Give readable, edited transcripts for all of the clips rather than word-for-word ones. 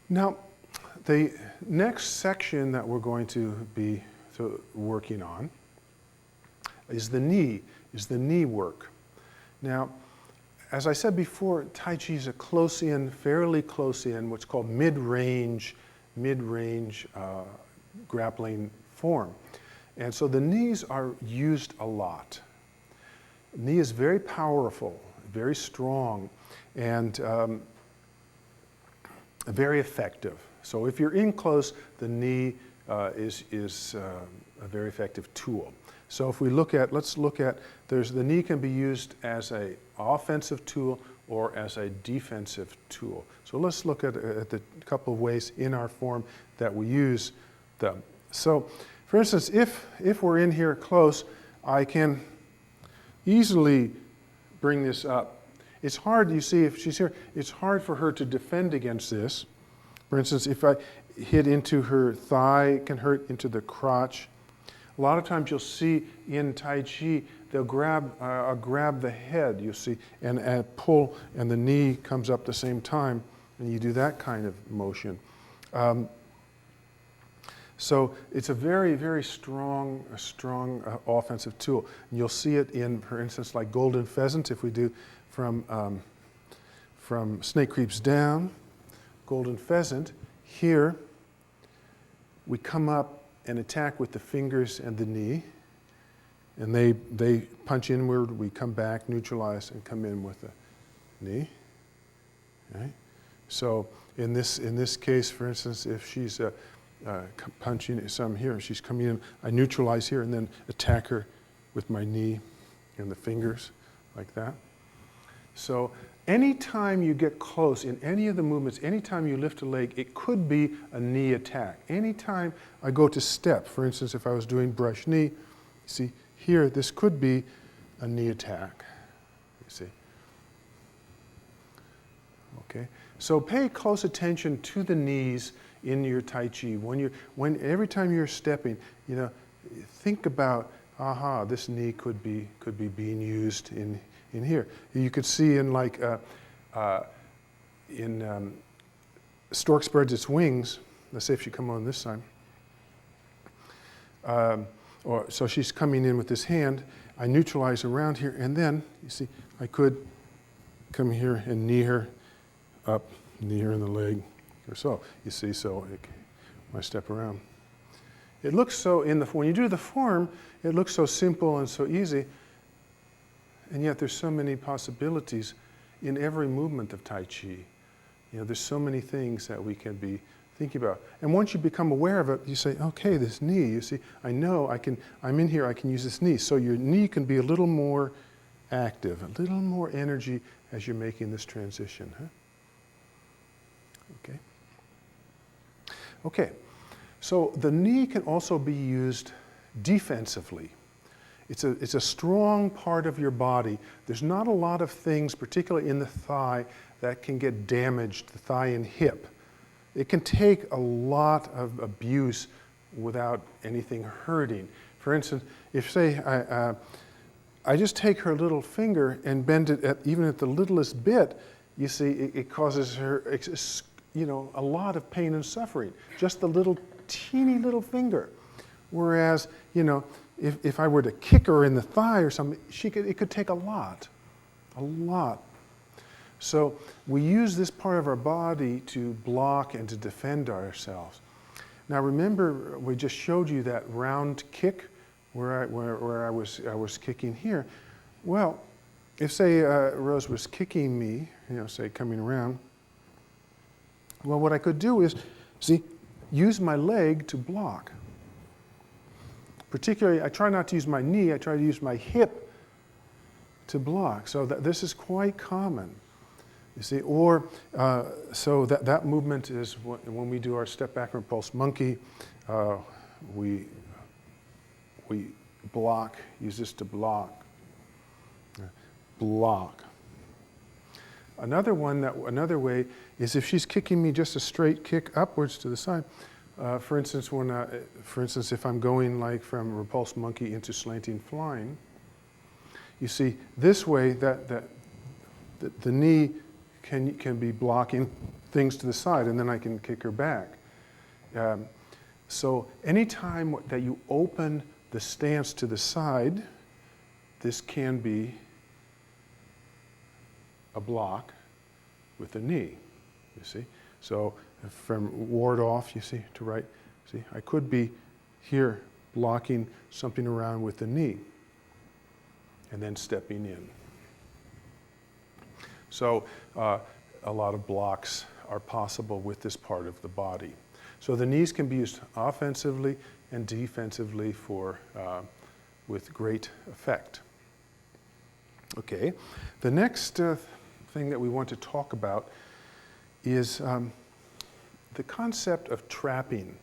Now, the next section that we're going to be working on is the knee work. Now, as I said before, Tai Chi is a close in, fairly close in, what's called mid-range grappling form. And so the knees are used a lot. Knee is very powerful, very strong, and very effective. So if you're in close, the knee is a very effective tool. So if we let's look at, the knee can be used as an offensive tool or as a defensive tool. So let's look at the couple of ways in our form that we use them. So for instance, if we're in here close, I can easily bring this up. It's hard, you see, if she's here, it's hard for her to defend against this. For instance, if I hit into her thigh, it can hurt into the crotch. A lot of times you'll see in Tai Chi, they'll grab the head, you see, and pull, and the knee comes up at the same time, and you do that kind of motion. So it's a very, very strong offensive tool. And you'll see it in, for instance, like Golden Pheasant, if we do from Snake Creeps Down, Golden Pheasant, here we come up and attack with the fingers and the knee, and they punch inward, we come back, neutralize, and come in with the knee. Okay? So in this case, for instance, if she's punching some here, she's coming in, I neutralize here and then attack her with my knee and the fingers, like that. So anytime you get close in any of the movements, anytime you lift a leg, it could be a knee attack. Anytime I go to step, for instance, if I was doing brush knee, see here, this could be a knee attack, you see. Okay, so pay close attention to the knees in your Tai Chi. Every time you're stepping, think about, this knee could be being used in here. You could see in Stork Spreads Its Wings, let's say if she come on this side, so she's coming in with this hand, I neutralize around here, and then, you see, I could come here and knee her up, knee her in the leg, or so, you see, so I step around. It looks so, when you do the form, it looks so simple and so easy, and yet there's so many possibilities in every movement of Tai Chi. There's so many things that we can be thinking about. And once you become aware of it, you say, okay, this knee, you see, I know I'm in here, I can use this knee. So your knee can be a little more active, a little more energy as you're making this transition. Huh? Okay. Okay, so the knee can also be used defensively. It's a strong part of your body. There's not a lot of things, particularly in the thigh, that can get damaged, the thigh and hip. It can take a lot of abuse without anything hurting. For instance, if say I just take her little finger and bend it even at the littlest bit, you see it causes her a lot of pain and suffering. Just the little teeny little finger. Whereas, if I were to kick her in the thigh or something, it could take a lot. So we use this part of our body to block and to defend ourselves. Now remember, we just showed you that round kick where I was kicking here. Well, if say Rose was kicking me, say coming around, well, what I could do is, use my leg to block. Particularly, I try not to use my knee, I try to use my hip to block. So this is quite common, you see. Or, so that movement is when we do our step back and repulse monkey, we block, use this to block. Block. Another way is if she's kicking me just a straight kick upwards to the side. For instance, if I'm going like from repulse monkey into slanting flying, you see this way that the knee can be blocking things to the side, and then I can kick her back. So anytime that you open the stance to the side, this can be a block with the knee, you see. So from ward off, you see, to right, see, I could be here blocking something around with the knee and then stepping in. So a lot of blocks are possible with this part of the body. So the knees can be used offensively and defensively with great effect. Okay, the next thing that we want to talk about is the concept of trapping.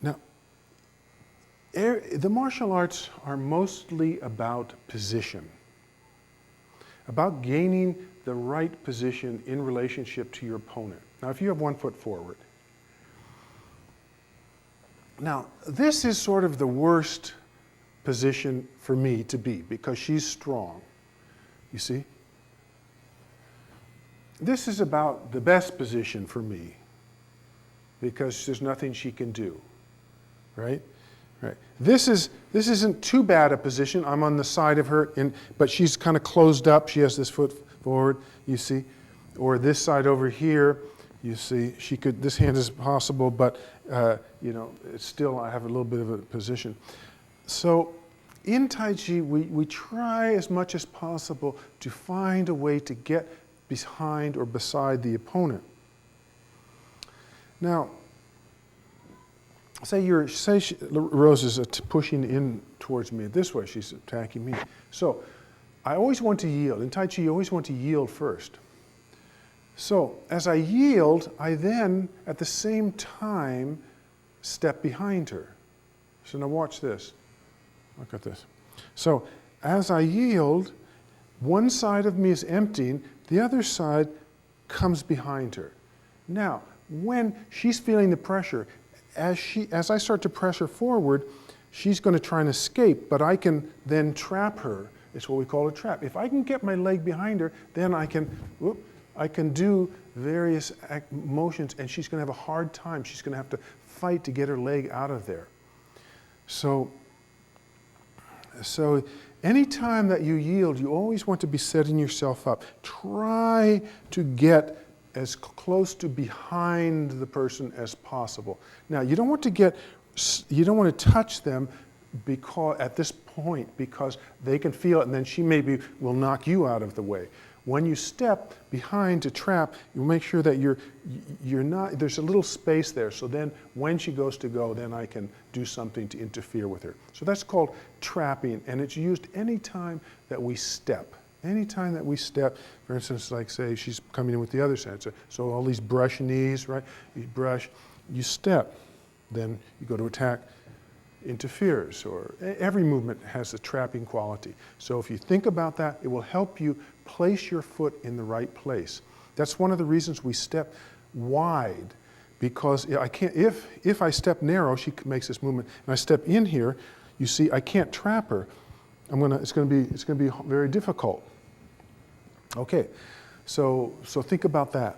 Now, the martial arts are mostly about position, about gaining the right position in relationship to your opponent. Now, if you have 1 foot forward. Now, this is sort of the worst position for me to be because she's strong, you see? This is about the best position for me because there's nothing she can do, right? Right. This isn't too bad a position. I'm on the side of her, but she's kind of closed up. She has this foot forward, you see. Or this side over here, you see. This hand is possible, but it's still, I have a little bit of a position. So in Tai Chi, we try as much as possible to find a way to get behind or beside the opponent. Now, say Rose is pushing in towards me this way. She's attacking me. So I always want to yield. In Tai Chi, you always want to yield first. So as I yield, I then, at the same time, step behind her. So now watch this. Look at this. So as I yield, one side of me is emptying, the other side comes behind her. Now, when she's feeling the pressure, as I start to press her forward, she's going to try and escape, but I can then trap her. It's what we call a trap. If I can get my leg behind her, then I can do various motions, and she's going to have a hard time. She's going to have to fight to get her leg out of there. So any time that you yield, you always want to be setting yourself up. Try to get as close to behind the person as possible. Now, you don't want to touch them at this point because they can feel it, and then she maybe will knock you out of the way. When you step behind to trap, you make sure that you're not, there's a little space there, so then when she goes to go, then I can do something to interfere with her. So that's called trapping, and it's used any time that we step. Anytime that we step, for instance, like say she's coming in with the other side, so all these brush knees, right? You brush, you step, then you go to attack, interferes, or every movement has a trapping quality. So if you think about that, it will help you place your foot in the right place. That's one of the reasons we step wide, because I can't, if I step narrow, she makes this movement, and I step in here, you see, I can't trap her. It's going to be very difficult. Okay, so think about that.